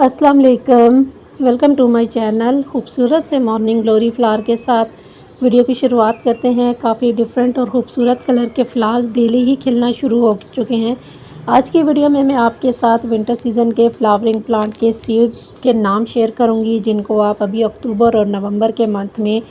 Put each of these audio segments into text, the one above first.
अस्सलाम वालेकुम। Welcome to my channel. खूबसूरत से मॉर्निंग ग्लोरी फ्लावर के साथ वीडियो की शुरुआत करते हैं। काफ़ी डिफरेंट और ख़ूबसूरत कलर के फ्लावर्स डेली ही खिलना शुरू हो चुके हैं। आज की वीडियो में मैं आपके साथ विंटर सीज़न के फ्लावरिंग प्लांट के सीड के नाम शेयर करूंगी, जिनको आप अभी अक्टूबर और नवंबर के मंथ में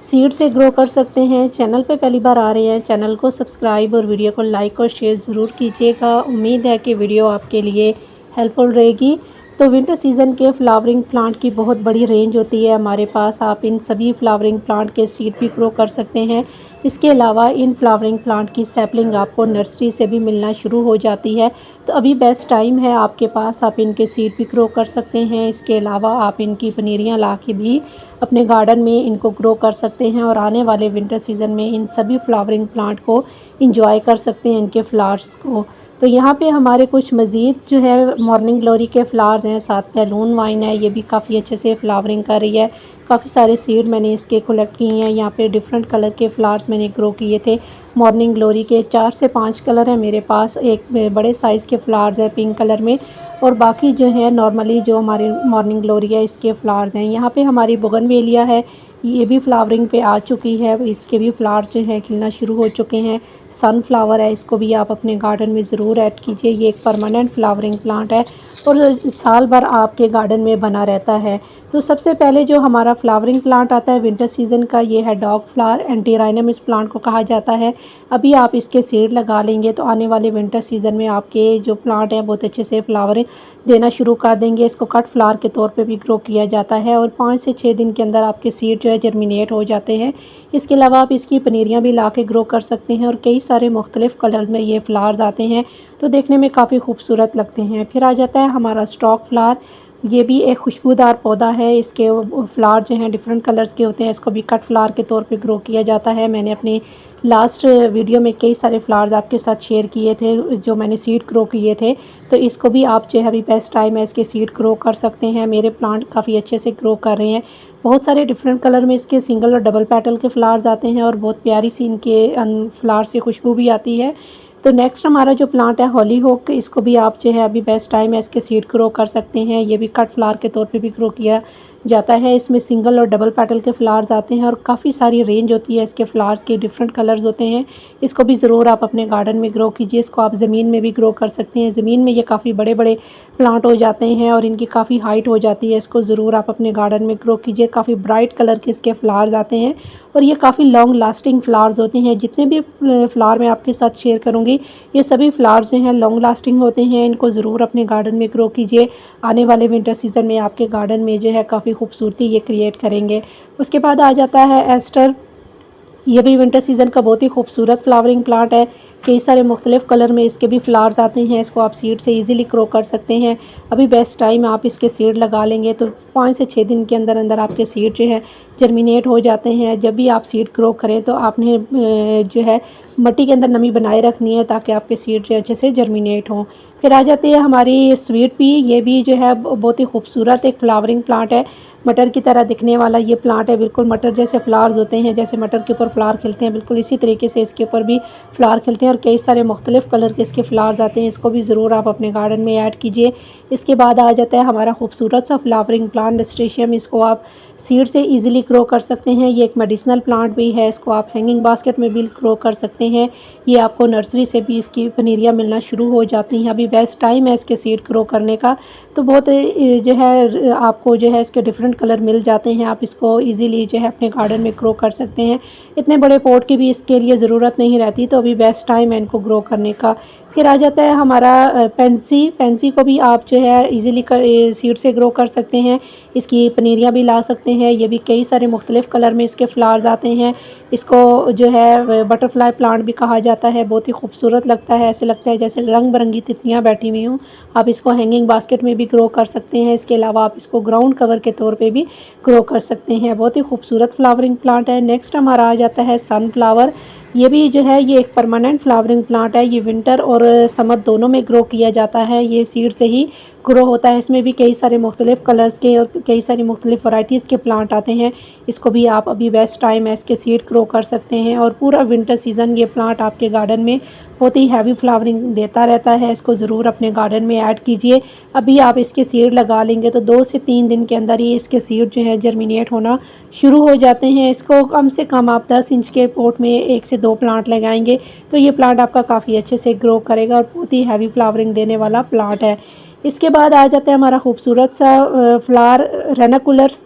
सीड से ग्रो कर सकते हैं। चैनल पे पहली बार आ रहे हैं, चैनल को सब्सक्राइब और वीडियो को लाइक और शेयर ज़रूर कीजिएगा। उम्मीद है कि वीडियो आपके लिए हेल्पफुल रहेगी। तो विंटर सीज़न के फ्लावरिंग प्लांट की बहुत बड़ी रेंज होती है हमारे पास। आप इन सभी फ्लावरिंग प्लांट के सीड भी ग्रो कर सकते हैं। इसके अलावा इन फ्लावरिंग प्लांट की सैपलिंग आपको नर्सरी से भी मिलना शुरू हो जाती है। तो अभी बेस्ट टाइम है आपके पास, आप इनके सीड भी ग्रो कर सकते हैं। इसके अलावा आप इनकी पनीरियाँ ला के भी अपने गार्डन में इनको ग्रो कर सकते हैं और आने वाले विंटर सीज़न में इन सभी फ्लावरिंग प्लांट को इंजॉय कर सकते हैं, इनके फ्लावर्स को। तो यहाँ पे हमारे कुछ मज़ीद जो है मॉर्निंग ग्लोरी के फ्लावर्स हैं, साथ बैलून वाइन है, ये भी काफ़ी अच्छे से फ्लावरिंग कर रही है। काफ़ी सारे सीड मैंने इसके कलेक्ट किए हैं। यहाँ पे डिफरेंट कलर के फ्लावर्स मैंने ग्रो किए थे। मॉर्निंग ग्लोरी के 4 से 5 कलर हैं मेरे पास। एक बड़े साइज़ के फ्लावर्स हैं पिंक कलर में, और बाकी जो है नॉर्मली जो हमारी मॉर्निंग ग्लोरी है इसके फ्लावर्स हैं। यहाँ पे हमारी बोगनवेलिया है, ये भी फ्लावरिंग पे आ चुकी है। इसके भी फ्लावर्स जो हैं खिलना शुरू हो चुके हैं। सनफ्लावर है, इसको भी आप अपने गार्डन में ज़रूर ऐड कीजिए। ये एक परमानेंट फ्लावरिंग प्लांट है और साल भर आपके गार्डन में बना रहता है। तो सबसे पहले जो हमारा फ्लावरिंग प्लांट आता है विंटर सीज़न का, ये है डॉग फ्लावर। एंटीराइनम इस प्लांट को कहा जाता है। अभी आप इसके सीड लगा लेंगे तो आने वाले विंटर सीज़न में आपके जो प्लांट है बहुत अच्छे से फ्लावरिंग देना शुरू कर देंगे। इसको कट फ्लावर के तौर पे भी ग्रो किया जाता है और 5 से 6 दिन के अंदर आपके सीड जो है जर्मिनेट हो जाते हैं। इसके अलावा आप इसकी पनीरियाँ भी ला के ग्रो कर सकते हैं और कई सारे मुख्तलिफ़ कलर्स में ये फ्लावर्स आते हैं, तो देखने में काफ़ी खूबसूरत लगते हैं। फिर आ जाता है हमारा स्टॉक फ्लावर। ये भी एक खुशबूदार पौधा है। इसके फ्लावर जो हैं डिफरेंट कलर्स के होते हैं। इसको भी कट फ्लावर के तौर पे ग्रो किया जाता है। मैंने अपनी लास्ट वीडियो में कई सारे फ्लावर्स आपके साथ शेयर किए थे जो मैंने सीड ग्रो किए थे, तो इसको भी आप जो है अभी बेस्ट टाइम है इसके सीड ग्रो कर सकते हैं। मेरे प्लांट काफ़ी अच्छे से ग्रो कर रहे हैं। बहुत सारे डिफरेंट कलर में इसके सिंगल और डबल पेटल के फ्लावर्स आते हैं और बहुत प्यारी सी इनके फ्लावर से खुशबू भी आती है। तो नेक्स्ट हमारा जो प्लांट है हॉली होक, इसको भी आप जो है अभी बेस्ट टाइम है इसके सीड ग्रो कर सकते हैं। ये भी कट फ्लावर के तौर पे भी ग्रो किया जाता है। इसमें सिंगल और डबल पेटल के फ्लावर्स आते हैं और काफ़ी सारी रेंज होती है इसके फ्लावर्स के, डिफरेंट कलर्स होते हैं। इसको भी ज़रूर आप अपने गार्डन में ग्रो कीजिए। इसको आप ज़मीन में भी ग्रो कर सकते हैं। ज़मीन में ये काफ़ी बड़े बड़े प्लांट हो जाते हैं और इनकी काफ़ी हाइट हो जाती है। इसको ज़रूर आप अपने गार्डन में ग्रो कीजिए। काफ़ी ब्राइट कलर के इसके फ्लावर्स आते हैं और ये काफ़ी लॉन्ग लास्टिंग फ्लावर्स होते हैं। जितने भी फ्लावर मैं आपके साथ शेयर करूँगी ये सभी फ्लावर्स जो हैं लॉन्ग लास्टिंग होते हैं। इनको ज़रूर अपने गार्डन में ग्रो कीजिए। आने वाले विंटर सीज़न में आपके गार्डन में जो है काफ़ी खूबसूरती ये क्रिएट करेंगे। उसके बाद आ जाता है एस्टर। ये भी विंटर सीज़न का बहुत ही खूबसूरत फ्लावरिंग प्लांट है। कई सारे मुख्तलिफ़ कलर में इसके भी फ्लावर्स आते हैं। इसको आप सीड से इजीली ग्रो कर सकते हैं। अभी बेस्ट टाइम आप इसके सीड लगा लेंगे तो 5 से 6 दिन के अंदर अंदर आपके सीड जो है जर्मिनेट हो जाते हैं। जब भी आप सीड ग्रो करें तो आपने जो है मिट्टी के अंदर नमी बनाए रखनी है ताकि आपके सीड जो अच्छे से जर्मिनेट हों। फिर आ जाती है हमारी स्वीट पी। ये भी जो है बहुत ही खूबसूरत एक फ्लावरिंग प्लांट है। मटर की तरह दिखने वाला ये प्लांट है। बिल्कुल मटर जैसे फ्लावर्स होते हैं, जैसे मटर के ऊपर फ्लावर खिलते हैं बिल्कुल इसी तरीके से इसके ऊपर भी फ्लावर खिलते हैं और कई सारे मुख्तलिफ़ कलर के इसके फ्लावर्स आते हैं। इसको भी ज़रूर आप अपने गार्डन में ऐड कीजिए। इसके बाद आ जाता है हमारा खूबसूरत सा फ्लावरिंग प्लांट डिस्ट्रेशियम। इसको आप सीड से ईजिली ग्रो कर सकते हैं। ये एक मेडिसिनल प्लांट भी है। इसको आप हैंगिंग बास्केट में भी ग्रो कर सकते हैं। ये आपको नर्सरी से भी इसकी पनीरियाँ मिलना शुरू हो जाती हैं। अभी बेस्ट टाइम है इसके सीड ग्रो करने का। तो बहुत जो है आपको जो है इसके डिफरेंट कलर मिल जाते हैं। आप इसको इजीली जो है अपने गार्डन में ग्रो कर सकते हैं। इतने बड़े पॉट की भी इसके लिए ज़रूरत नहीं रहती, तो अभी बेस्ट टाइम है इनको ग्रो करने का। फिर आ जाता है हमारा पेंसी। पेंसी को भी आप जो है इजीली सीड से ग्रो कर सकते हैं। इसकी पनीरियाँ भी ला सकते हैं। ये भी कई सारे मुख्तलिफ़ कलर में इसके फ्लावर्स आते हैं। इसको जो है बटरफ्लाई प्लांट भी कहा जाता है। बहुत ही खूबसूरत लगता है, ऐसे लगता है जैसे रंग बिरंगी तितलियाँ बैठी हुई हों। आप इसको हैंगिंग बास्केट में भी ग्रो कर सकते हैं। इसके अलावा आप इसको ग्राउंड कवर के तौर पे भी ग्रो कर सकते हैं। बहुत ही खूबसूरत फ्लावरिंग प्लांट है। नेक्स्ट हमारा आ जाता है सनफ्लावर। ये भी जो है ये एक परमानेंट फ्लावरिंग प्लांट है। ये विंटर और समर दोनों में ग्रो किया जाता है। ये सीड से ही ग्रो होता है। इसमें भी कई सारे मुख्तलिफ़ कलर्स के और कई सारी मुख्तलिफ़ वैराइटीज़ के प्लांट आते हैं। इसको भी आप अभी बेस्ट टाइम है, इसके सीड ग्रो कर सकते हैं और पूरा विंटर सीज़न ये प्लांट आपके गार्डन में बहुत ही हैवी फ्लावरिंग देता रहता है। इसको ज़रूर अपने गार्डन में ऐड कीजिए। अभी आप इसके सीड लगा लेंगे तो 2 से 3 दिन के अंदर ही इसके सीड जो है जर्मिनेट होना शुरू हो जाते हैं। इसको कम से कम आप 10 इंच के पॉट में 1 से 2 प्लांट लगाएंगे तो ये प्लांट आपका काफ़ी अच्छे से ग्रो करेगा और बहुत ही हैवी फ्लावरिंग देने वाला प्लांट है। इसके बाद आ जाता है हमारा खूबसूरत सा फ्लावर रेनाकुलर्स।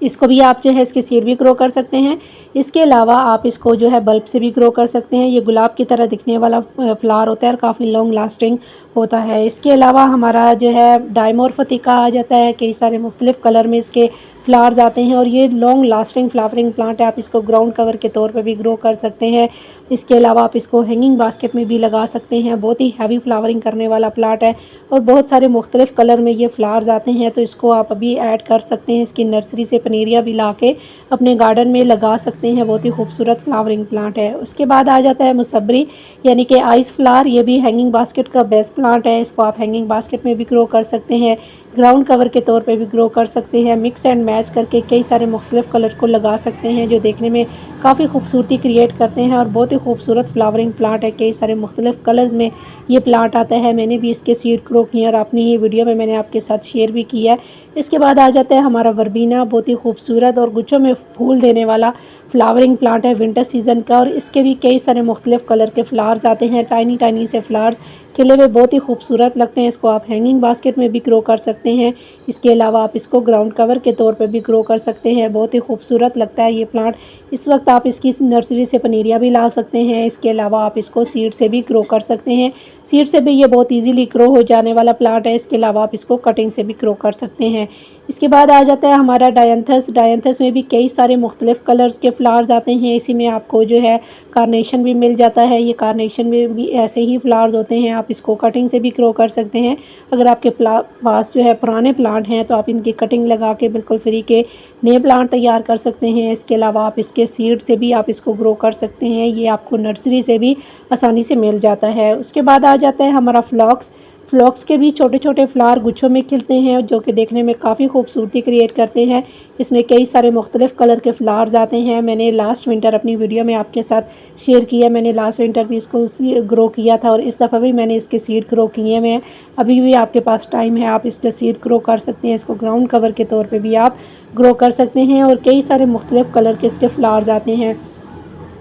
इसको भी आप जो है इसके सीड भी ग्रो कर सकते हैं। इसके अलावा आप इसको जो है बल्ब से भी ग्रो कर सकते हैं। ये गुलाब की तरह दिखने वाला फ्लावर होता है और काफ़ी लॉन्ग लास्टिंग होता है। इसके अलावा हमारा जो है डायमोरफिका आ जाता है। कई सारे मुख्तलिफ़ कलर में इसके फ्लावर्स आते हैं और ये लॉन्ग लास्टिंग फ्लावरिंग प्लांट है। आप इसको ग्राउंड कवर के तौर पर भी ग्रो कर सकते हैं। इसके अलावा आप इसको हैंगिंग बास्केट में भी लगा सकते हैं। बहुत ही हैवी फ्लावरिंग करने वाला प्लांट है और बहुत सारे मुख्तलिफ़ कलर में ये फ्लावर्स आते हैं तो इसको आप अभी ऐड कर सकते हैं। इसकी नर्सरी से पनीरिया भी ला के अपने गार्डन में लगा सकते हैं। बहुत ही खूबसूरत फ्लावरिंग प्लांट है। उसके बाद आ जाता है मुसब्बरी यानी कि आइस फ्लावर। ये भी हैंगिंग बास्केट का बेस्ट प्लांट है। इसको आप हैंगिंग बास्केट में भी ग्रो कर सकते हैं, ग्राउंड कवर के तौर पे भी ग्रो कर सकते हैं। मिक्स एंड मैच करके कई सारे मुख्तलिफ़ कलर को लगा सकते हैं जो देखने में काफ़ी खूबसूरती क्रिएट करते हैं और बहुत ही खूबसूरत फ्लावरिंग प्लांट है। कई सारे मुख्तलिफ़ कलर्स में ये प्लांट आता है। मैंने भी इसके सीड ग्रो किए और अपनी ये वीडियो में मैंने आपके साथ शेयर भी किया है। इसके बाद आ जाता है हमारा वर्बीना। बहुत ही खूबसूरत और गुच्छों में फूल देने वाला फ्लावरिंग प्लांट है विंटर सीज़न का और इसके भी कई सारे मुख्तलिफ़ कलर के फ्लावर्स आते हैं। टाइनी टाइनी से फ्लावर्स खिले हुए बहुत ही खूबसूरत लगते हैं। इसको आप हैंगिंग बास्केट में भी ग्रो कर सकते हैं। इसके अलावा आप इसको ग्राउंड कवर के तौर पर भी ग्रो कर सकते हैं। बहुत ही खूबसूरत लगता है ये प्लांट। इस वक्त आप इसकी नर्सरी से पनीरिया भी ला सकते हैं। इसके अलावा आप इसको सीड से भी ग्रो कर सकते हैं। सीड से भी ये बहुत ईजीली ग्रो हो जाने वाला प्लांट है। इसके अलावा आप इसको कटिंग से भी ग्रो कर सकते हैं। इसके बाद आ जाता है हमारा डायंथस। डायंथस में भी कई सारे मुख्तलिफ़ कलर्स के फ्लावर्स आते हैं। इसी में आपको जो है कार्नेशन भी मिल जाता है। ये कार्नेशन में भी ऐसे ही फ्लावर्स होते हैं। आप इसको कटिंग से भी ग्रो कर सकते हैं। अगर आपके पास जो है पुराने प्लांट हैं तो आप इनकी कटिंग लगा के बिल्कुल फ्री के नए प्लांट तैयार कर सकते हैं। इसके अलावा आप इसके सीड से भी आप इसको ग्रो कर सकते हैं। ये आपको नर्सरी से भी आसानी से मिल जाता है। उसके बाद आ जाता है हमारा फ्लॉक्स। फ्लॉक्स के भी छोटे छोटे फ्लावर गुच्छों में खिलते हैं जो कि देखने में काफ़ी खूबसूरती क्रिएट करते हैं। इसमें कई सारे मुख्तलिफ़ कलर के फ्लावर्स आते हैं। मैंने लास्ट विंटर अपनी वीडियो में आपके साथ शेयर किया। मैंने लास्ट विंटर भी इसको ग्रो किया था और इस दफ़ा भी मैंने इसके सीड ग्रो किए हुए हैं। अभी भी आपके पास टाइम है, आप इसके सीड ग्रो कर सकते हैं। इसको ग्राउंड कवर के तौर पर भी आप ग्रो कर सकते हैं और कई सारे मुख्तलिफ़ कलर के इसके फ्लावर्स आते हैं।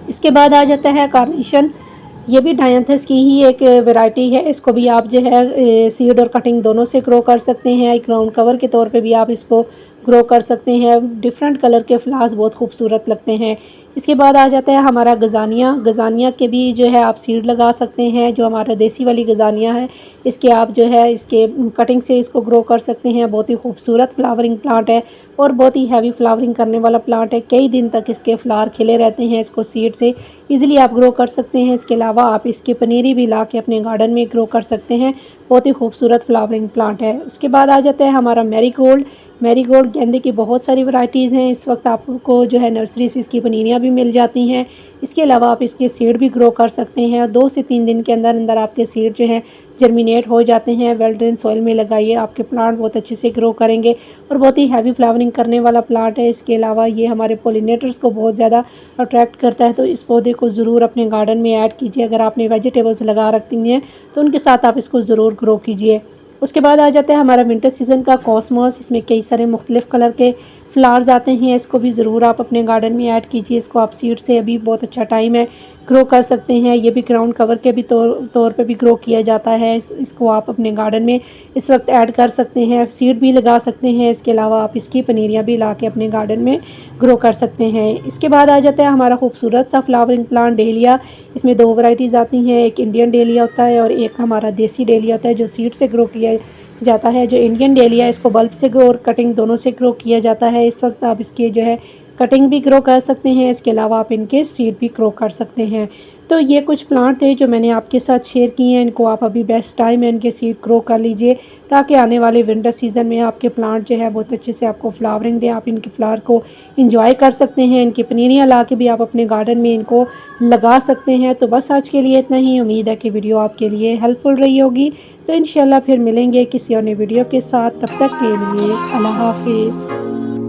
इसके बाद आ जाता है कार्नेशन। ये भी डायंथस की ही एक वैरायटी है। इसको भी आप जो है सीड और कटिंग दोनों से ग्रो कर सकते हैं। ग्राउंड कवर के तौर पे भी आप इसको ग्रो कर सकते हैं। डिफरेंट कलर के फ्लावर्स बहुत खूबसूरत लगते हैं। इसके बाद आ जाता है हमारा गजानिया। गजानिया के भी जो है आप सीड लगा सकते हैं। जो हमारा देसी वाली गजानिया है इसके आप जो है इसके कटिंग से इसको ग्रो कर सकते हैं। बहुत ही खूबसूरत फ्लावरिंग प्लांट है और बहुत ही हैवी फ्लावरिंग करने वाला प्लांट है। कई दिन तक इसके फ्लावर खिले रहते हैं। इसको सीड से ईजिली आप ग्रो कर सकते हैं। इसके अलावा आप इसकी पनीरी भी ला के अपने गार्डन में ग्रो कर सकते हैं। बहुत ही खूबसूरत फ्लावरिंग प्लांट है। उसके बाद आ जाता है हमारा मैरीगोल्ड। मैरीगोल्ड गेंदे की बहुत सारी वैरायटीज़ हैं। इस वक्त आपको जो है नर्सरी से इसकी पनीरियाँ भी मिल जाती हैं। इसके अलावा आप इसके सीड भी ग्रो कर सकते हैं और 2 से 3 दिन के अंदर अंदर आपके सीड जो हैं जर्मिनेट हो जाते हैं। वेल ड्रेन सॉइल में लगाइए, आपके प्लांट बहुत अच्छे से ग्रो करेंगे और बहुत ही हैवी फ्लावरिंग करने वाला प्लांट है। इसके अलावा ये हमारे पोलिनेटर्स को बहुत ज़्यादा अट्रैक्ट करता है तो इस पौधे को ज़रूर अपने गार्डन में ऐड कीजिए। अगर आपने वेजिटेबल्स लगा रखती हैं तो उनके साथ आप इसको ज़रूर ग्रो कीजिए। उसके बाद आ जाता है हमारा विंटर सीज़न का कॉस्मोस। इसमें कई सारे मुख्तलिफ़ कलर के फ्लावर्स आते हैं। इसको भी ज़रूर आप अपने गार्डन में ऐड कीजिए। इसको आप सीड से अभी बहुत अच्छा टाइम है ग्रो कर सकते हैं। ये भी ग्राउंड कवर के भी तौर पे भी ग्रो किया जाता है। इसको आप अपने गार्डन में इस वक्त ऐड कर सकते हैं। सीड भी लगा सकते हैं। इसके अलावा आप इसकी पनीरियाँ भी ला के अपने गार्डन में ग्रो कर सकते हैं। इसके बाद आ जाता है हमारा खूबसूरत सा फ्लावरिंग प्लांट डेलिया। इसमें 2 वैरायटीज़ आती हैं। एक इंडियन डेलिया होता है और एक हमारा देसी डेलिया होता है जो सीड से ग्रो किया जाता है। जो इंडियन डेलिया इसको बल्ब से ग्रो और कटिंग दोनों से ग्रो किया जाता है। इस वक्त आप इसके जो है कटिंग भी ग्रो कर सकते हैं। इसके अलावा आप इनके सीड भी ग्रो कर सकते हैं। तो ये कुछ प्लांट थे जो मैंने आपके साथ शेयर किए हैं। इनको आप अभी बेस्ट टाइम है इनके सीड ग्रो कर लीजिए, ताकि आने वाले विंटर सीज़न में आपके प्लांट जो है बहुत अच्छे से आपको फ्लावरिंग दें, आप इनके फ्लावर को इंजॉय कर सकते हैं। इनकी पनीरियाँ ला के भी आप अपने गार्डन में इनको लगा सकते हैं। तो बस आज के लिए इतना ही। उम्मीद है कि वीडियो आपके लिए हेल्पफुल रही होगी। तो इंशाल्लाह फिर मिलेंगे किसी और नई वीडियो के साथ। तब तक के लिए अल्लाह हाफिज़।